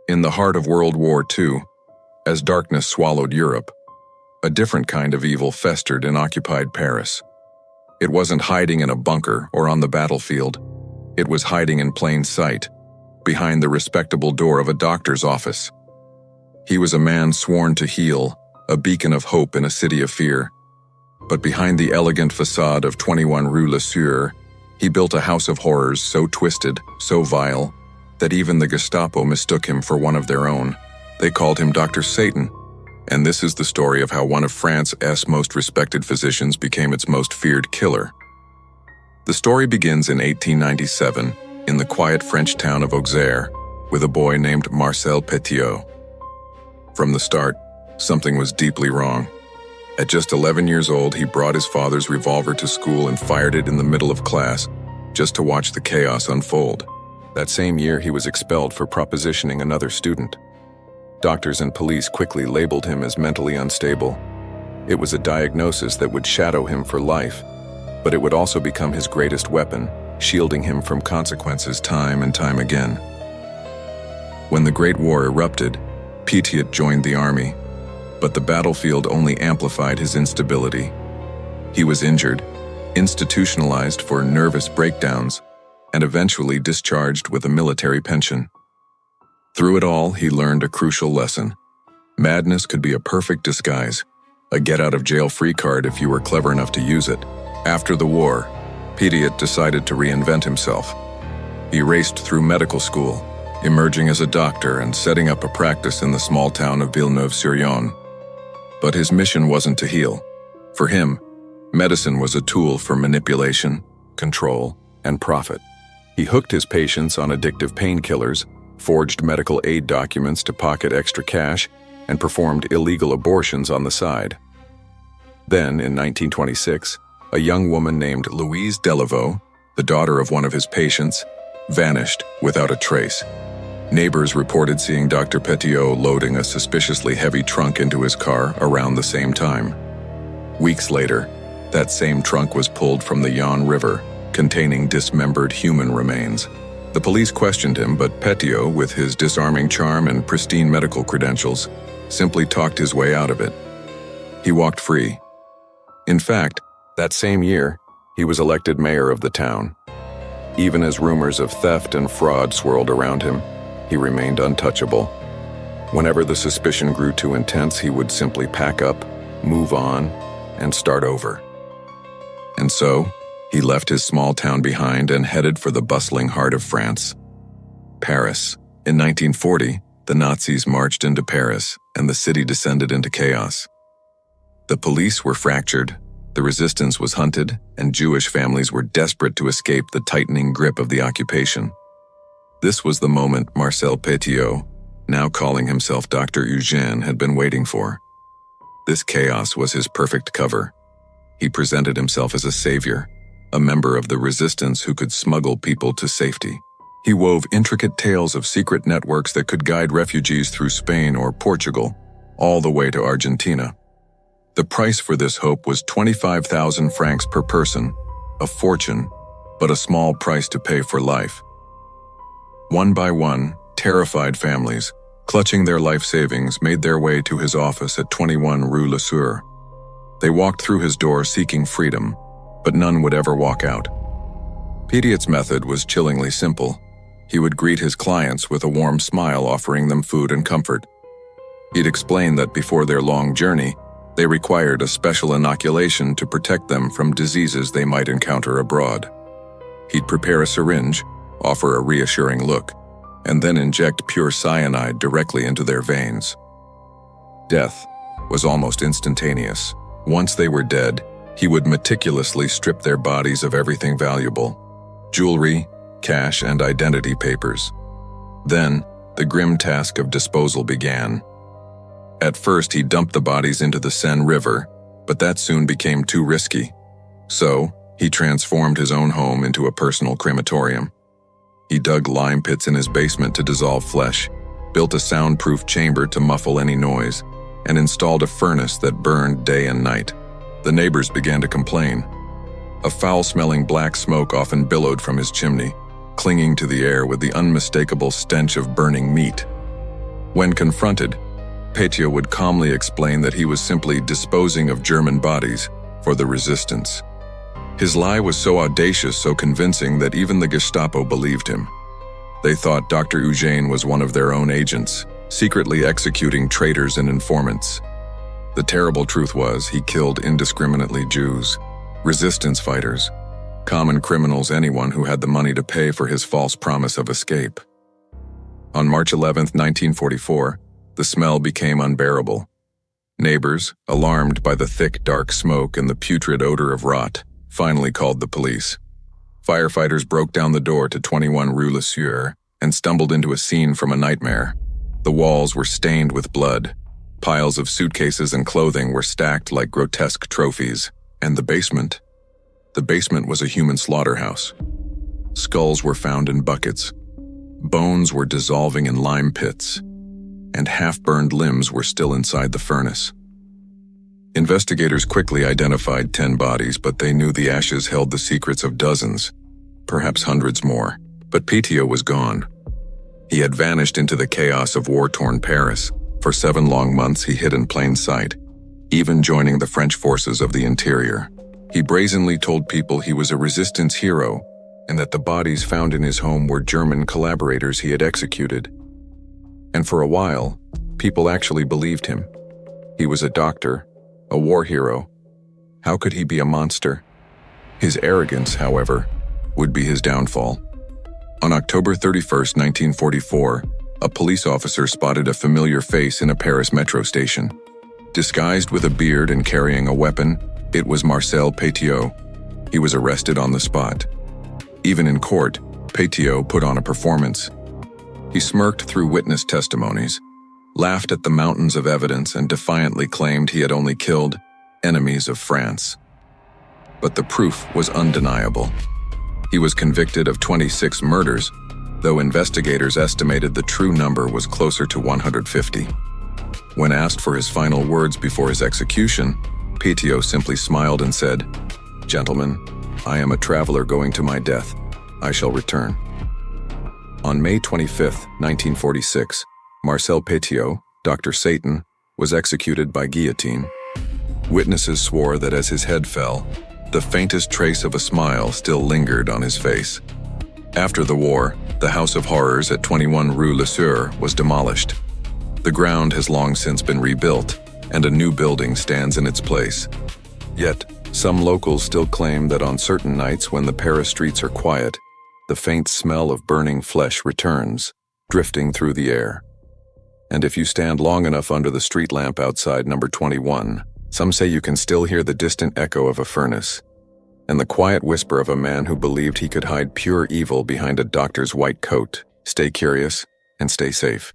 In the heart of World War II, as darkness swallowed Europe, a different kind of evil festered in occupied Paris. It wasn't hiding in a bunker or on the battlefield. It was hiding in plain sight, behind the respectable door of a doctor's office. He was a man sworn to heal, a beacon of hope in a city of fear. But behind the elegant facade of 21 Rue Le Sueur, he built a house of horrors so twisted, so vile, that even the Gestapo mistook him for one of their own. They called him Dr. Satan. And this is the story of how one of France's most respected physicians became its most feared killer. The story begins in 1897 in the quiet French town of Auxerre with a boy named Marcel Petiot. From the start, something was deeply wrong. At just 11 years old, he brought his father's revolver to school and fired it in the middle of class, just to watch the chaos unfold. That same year, he was expelled for propositioning another student. Doctors and police quickly labeled him as mentally unstable. It was a diagnosis that would shadow him for life, but it would also become his greatest weapon, shielding him from consequences time and time again. When the Great War erupted, Petiot joined the army, but the battlefield only amplified his instability. He was injured, institutionalized for nervous breakdowns, and eventually discharged with a military pension. Through it all, he learned a crucial lesson. Madness could be a perfect disguise, a get-out-of-jail-free card if you were clever enough to use it. After the war, Petiot decided to reinvent himself. He raced through medical school, emerging as a doctor and setting up a practice in the small town of Villeneuve-sur-Yonne. But his mission wasn't to heal. For him, medicine was a tool for manipulation, control, and profit. He hooked his patients on addictive painkillers, forged medical aid documents to pocket extra cash, and performed illegal abortions on the side. Then, in 1926, a young woman named Louise Delaveau, the daughter of one of his patients, vanished without a trace. Neighbors reported seeing Dr. Petiot loading a suspiciously heavy trunk into his car around the same time. Weeks later, that same trunk was pulled from the Yonne River, containing dismembered human remains. The police questioned him, but Petiot, with his disarming charm and pristine medical credentials, simply talked his way out of it. He walked free. In fact, that same year, he was elected mayor of the town. Even as rumors of theft and fraud swirled around him, he remained untouchable. Whenever the suspicion grew too intense, he would simply pack up, move on, and start over. And so, he left his small town behind and headed for the bustling heart of France, Paris. In 1940, the Nazis marched into Paris, and the city descended into chaos. The police were fractured, the resistance was hunted, and Jewish families were desperate to escape the tightening grip of the occupation. This was the moment Marcel Petiot, now calling himself Dr. Eugène, had been waiting for. This chaos was his perfect cover. He presented himself as a savior, a member of the resistance who could smuggle people to safety. He wove intricate tales of secret networks that could guide refugees through Spain or Portugal, all the way to Argentina. The price for this hope was 25,000 francs per person, a fortune, but a small price to pay for life. One by one, terrified families, clutching their life savings, made their way to his office at 21 Rue Le Sueur. They walked through his door seeking freedom, but none would ever walk out. Petiot's method was chillingly simple. He would greet his clients with a warm smile, offering them food and comfort. He'd explain that before their long journey, they required a special inoculation to protect them from diseases they might encounter abroad. He'd prepare a syringe, offer a reassuring look, and then inject pure cyanide directly into their veins. Death was almost instantaneous. Once they were dead, he would meticulously strip their bodies of everything valuable: jewelry, cash, and identity papers. Then, the grim task of disposal began. At first, he dumped the bodies into the Seine River, but that soon became too risky. So, he transformed his own home into a personal crematorium. He dug lime pits in his basement to dissolve flesh, built a soundproof chamber to muffle any noise, and installed a furnace that burned day and night. The neighbors began to complain. A foul-smelling black smoke often billowed from his chimney, clinging to the air with the unmistakable stench of burning meat. When confronted, Pétion would calmly explain that he was simply disposing of German bodies for the resistance. His lie was so audacious, so convincing that even the Gestapo believed him. They thought Dr. Eugène was one of their own agents, secretly executing traitors and informants. The terrible truth was he killed indiscriminately Jews, resistance fighters, common criminals, anyone who had the money to pay for his false promise of escape. On March 11, 1944, the smell became unbearable. Neighbors, alarmed by the thick, dark smoke and the putrid odor of rot, finally called the police. Firefighters broke down the door to 21 Rue Le Sueur and stumbled into a scene from a nightmare. The walls were stained with blood. Piles of suitcases and clothing were stacked like grotesque trophies. And the basement? The basement was a human slaughterhouse. Skulls were found in buckets. Bones were dissolving in lime pits. And half-burned limbs were still inside the furnace. Investigators quickly identified 10 bodies, but they knew the ashes held the secrets of dozens, perhaps hundreds more. But Pétion was gone. He had vanished into the chaos of war-torn Paris. For 7 long months he hid in plain sight, even joining the French forces of the interior. He brazenly told people he was a resistance hero and that the bodies found in his home were German collaborators he had executed. And for a while, people actually believed him. He was a doctor, a war hero. How could he be a monster? His arrogance, however, would be his downfall. On October 31, 1944, a police officer spotted a familiar face in a Paris metro station. Disguised with a beard and carrying a weapon, it was Marcel Pétion. He was arrested on the spot. Even in court, Pétion put on a performance. He smirked through witness testimonies, laughed at the mountains of evidence, and defiantly claimed he had only killed enemies of France. But the proof was undeniable. He was convicted of 26 murders, though investigators estimated the true number was closer to 150. When asked for his final words before his execution, Pétion simply smiled and said, "Gentlemen, I am a traveler going to my death. I shall return." On May 25, 1946, Marcel Pétion, Dr. Satan, was executed by guillotine. Witnesses swore that as his head fell, the faintest trace of a smile still lingered on his face. After the war, the House of Horrors at 21 Rue Le Sueur was demolished. The ground has long since been rebuilt, and a new building stands in its place. Yet, some locals still claim that on certain nights when the Paris streets are quiet, the faint smell of burning flesh returns, drifting through the air. And if you stand long enough under the street lamp outside number 21, some say you can still hear the distant echo of a furnace, and the quiet whisper of a man who believed he could hide pure evil behind a doctor's white coat. Stay curious and stay safe.